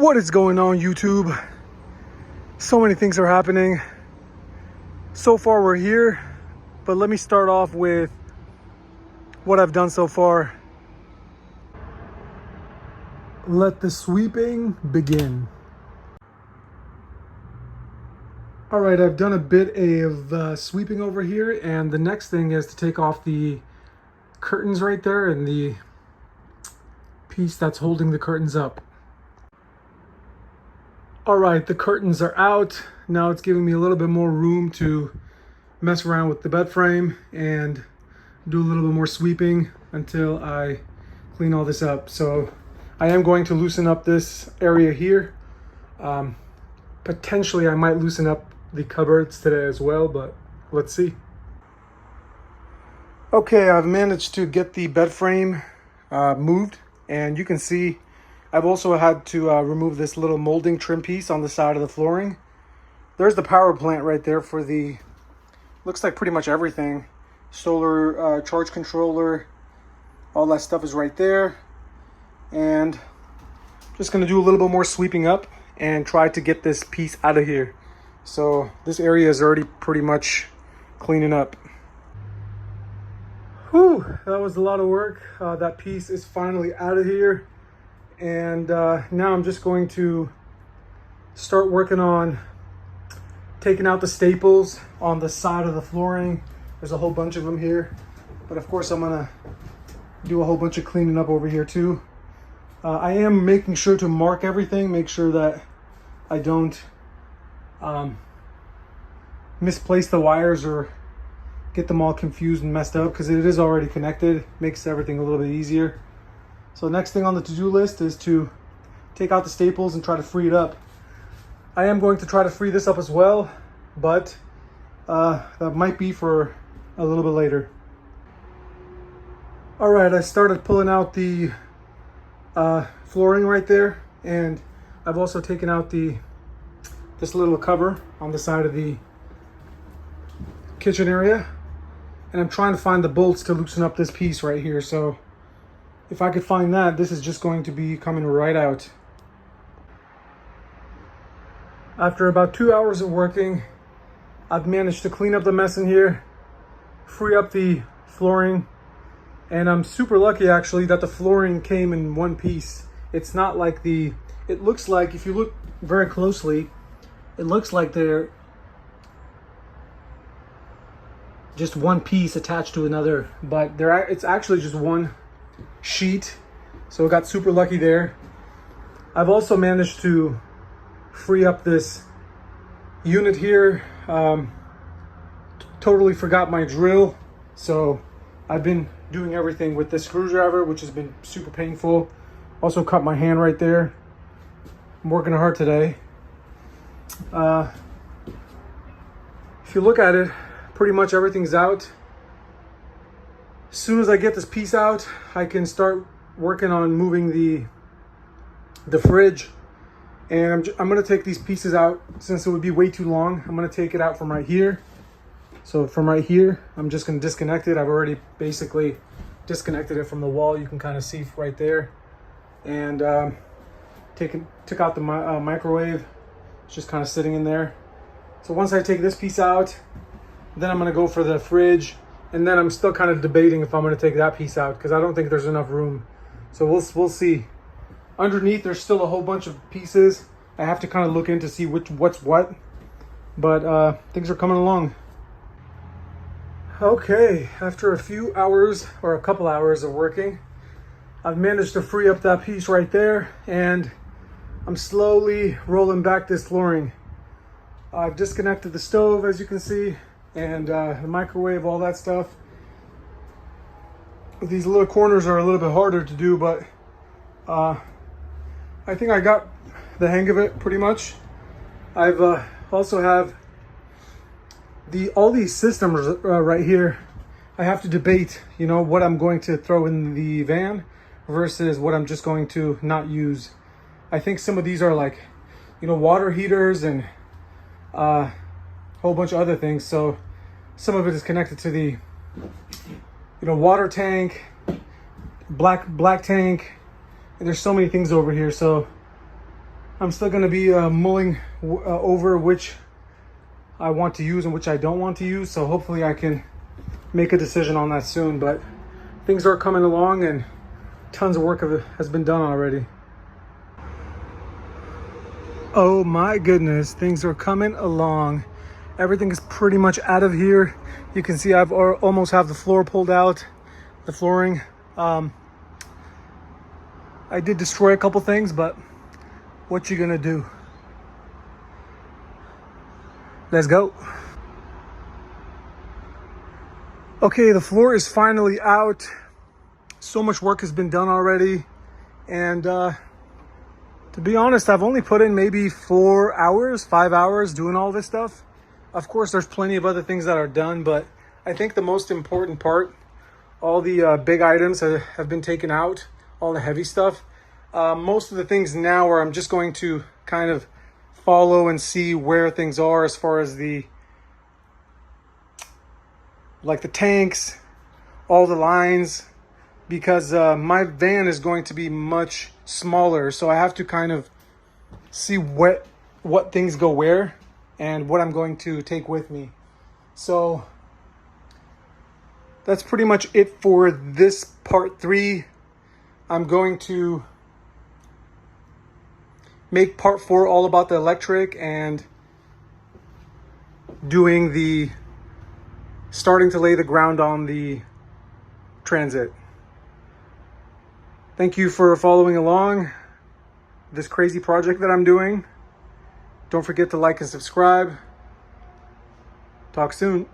What is going on, YouTube? So many things are happening. So far we're here, but let me start off with what I've done so far. Let the sweeping begin. All right, I've done a bit of sweeping over here, and the next thing is to take off the curtains right there and the piece that's holding the curtains up. All right, the curtains are out. Now it's giving me a little bit more room to mess around with the bed frame and do a little bit more sweeping until I clean all this up. So I am going to loosen up this area here. Potentially I might loosen up the cupboards today as well, but let's see. Okay, I've managed to get the bed frame moved, and you can see I've also had to remove this little molding trim piece on the side of the flooring. There's the power plant right there for the, looks like pretty much everything. Solar charge controller, all that stuff is right there. And just gonna do a little bit more sweeping up and try to get this piece out of here. So this area is already pretty much cleaning up. Whew, that was a lot of work. That piece is finally out of here. And now I'm just going to start working on taking out the staples on the side of the flooring. There's a whole bunch of them here, but of course I'm gonna do a whole bunch of cleaning up over here too. I am making sure to mark everything, make sure that I don't misplace the wires or get them all confused and messed up, because it is already connected. Makes everything a little bit easier. So next thing on the to-do list is to take out the staples and try to free it up. I am going to try to free this up as well, but that might be for a little bit later. All right, I started pulling out the flooring right there, and I've also taken out this little cover on the side of the kitchen area, and I'm trying to find the bolts to loosen up this piece right here. So if I could find that, this is just going to be coming right out. After about 2 hours of working, I've managed to clean up the mess in here, free up the flooring, and I'm super lucky actually that the flooring came in one piece. It's not like it looks like, if you look very closely, it looks like they're just one piece attached to another, but it's actually just one sheet. So I got super lucky there. I've also managed to free up this unit here. Totally forgot my drill, so I've been doing everything with this screwdriver, which has been super painful. Also cut my hand right there. I'm working hard today. If you look at it, pretty much everything's out. As soon as I get this piece out, I can start working on moving the fridge. And I'm gonna take these pieces out, since it would be way too long. I'm gonna take it out from right here. So from right here, I'm just gonna disconnect it. I've already basically disconnected it from the wall. You can kind of see right there. And took out the microwave. It's just kind of sitting in there. So once I take this piece out, then I'm gonna go for the fridge. And then I'm still kind of debating if I'm going to take that piece out, because I don't think there's enough room. So we'll see. Underneath, there's still a whole bunch of pieces. I have to kind of look in to see what's what. But things are coming along. Okay, after a few hours, or a couple hours of working, I've managed to free up that piece right there. And I'm slowly rolling back this flooring. I've disconnected the stove, as you can see, and the microwave, all that stuff. These little corners are a little bit harder to do, but I think I got the hang of it pretty much. I've also have all these systems right here. I have to debate, what I'm going to throw in the van versus what I'm just going to not use. I think some of these are like, water heaters and whole bunch of other things. So some of it is connected to the water tank, black tank, and there's so many things over here. So I'm still going to be mulling over which I want to use and which I don't want to use. So hopefully I can make a decision on that soon. But things are coming along and tons of work has been done already. Oh my goodness, things are coming along. Everything is pretty much out of here. You can see I've almost have the floor pulled out, the flooring. I did destroy a couple things, but what you gonna do? Let's go. Okay, the floor is finally out. So much work has been done already. And to be honest, I've only put in maybe 4 hours, 5 hours doing all this stuff. Of course, there's plenty of other things that are done, but I think the most important part, all the big items have been taken out, all the heavy stuff. Most of the things now are I'm just going to kind of follow and see where things are as far as the tanks, all the lines, because my van is going to be much smaller. So I have to kind of see what things go where and what I'm going to take with me. So that's pretty much it for this part 3. I'm going to make part 4 all about the electric and starting to lay the ground on the Transit. Thank you for following along this crazy project that I'm doing. Don't forget to like and subscribe. Talk soon.